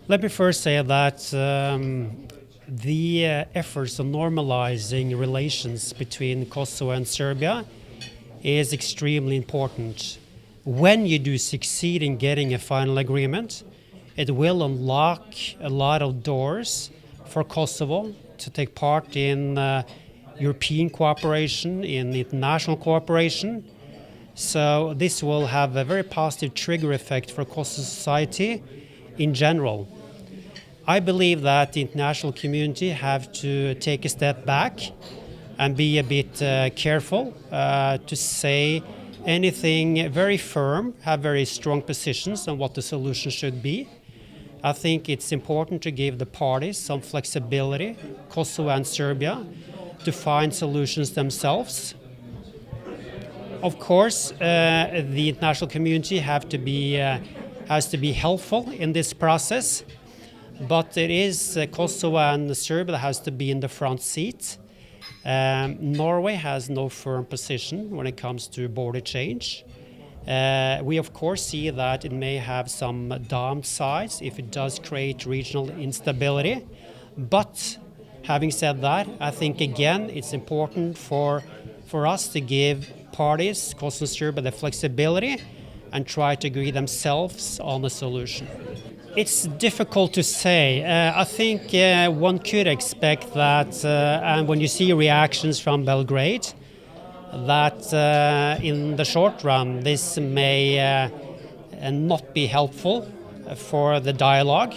Let me first say that the efforts of normalizing relations between Kosovo and Serbia is extremely important. When you do succeed in getting a final agreement, it will unlock a lot of doors for Kosovo to take part in European cooperation, in international cooperation. So this will have a very positive trigger effect for Kosovo society in general. I believe that the international community have to take a step back and be a bit careful to say anything very firm, have very strong positions on what the solution should be. I think it's important to give the parties some flexibility, Kosovo and Serbia, to find solutions themselves. Of course, the international community has to be helpful in this process, but it is Kosovo and Serbia that has to be in the front seat. Norway has no firm position when it comes to border change. We of course see that it may have some downsides if it does create regional instability. But having said that, I think again it's important for us to give parties, Kosovo and Serbia, the flexibility and try to agree themselves on a solution. It's difficult to say. I think one could expect that, and when you see reactions from Belgrade, that in the short run this may not be helpful for the dialogue.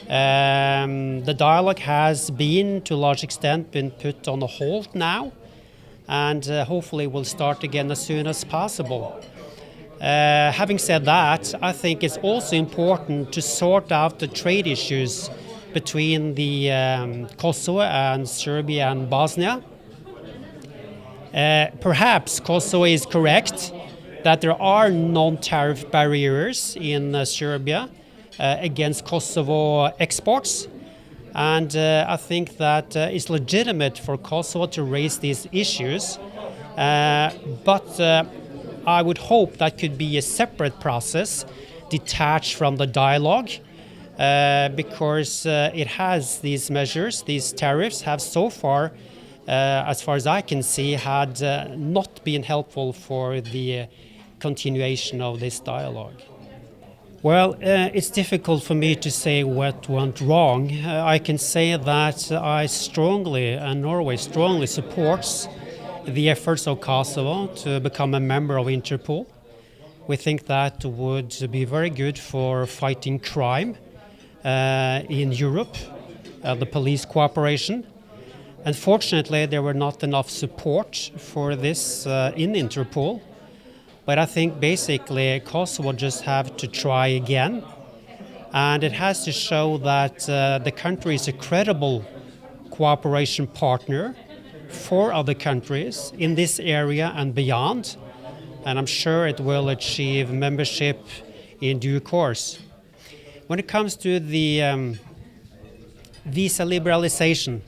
The dialogue has been, to a large extent, been put on a hold now, and hopefully will start again as soon as possible. Having said that, I think it's also important to sort out the trade issues between the Kosovo and Serbia and Bosnia. Perhaps Kosovo is correct that there are non-tariff barriers in Serbia against Kosovo exports. And I think that it's legitimate for Kosovo to raise these issues. But I would hope that could be a separate process detached from the dialogue because it has these measures, these tariffs have so far, as far as I can see, had not been helpful for the continuation of this dialogue. Well, it's difficult for me to say what went wrong. I can say that I strongly, and Norway strongly supports the efforts of Kosovo to become a member of Interpol. We think that would be very good for fighting crime in Europe, the police cooperation. Unfortunately, there were not enough support for this in Interpol. But I think basically Kosovo just have to try again. And it has to show that the country is a credible cooperation partner for other countries in this area and beyond. And I'm sure it will achieve membership in due course. When it comes to the visa liberalization,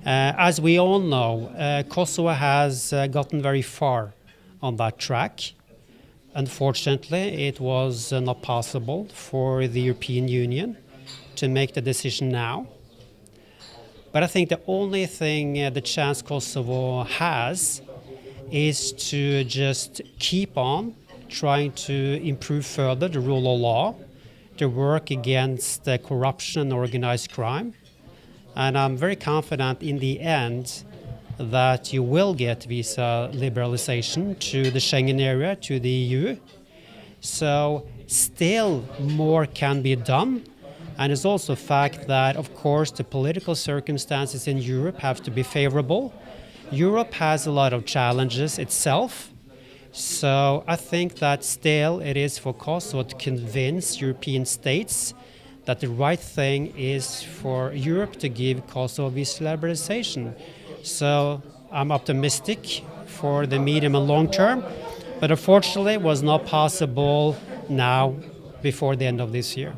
as we all know, Kosovo has gotten very far on that track. Unfortunately, it was not possible for the European Union to make the decision now. But I think the only thing the chance Kosovo has is to just keep on trying to improve further the rule of law, to work against corruption and organized crime. And I'm very confident in the end that you will get visa liberalization to the Schengen area, to the EU. So still more can be done. And it's also a fact that, of course, the political circumstances in Europe have to be favorable. Europe has a lot of challenges itself. So I think that still it is for Kosovo to convince European states that the right thing is for Europe to give Kosovo visa liberalization. So I'm optimistic for the medium and long term, but unfortunately it was not possible now before the end of this year.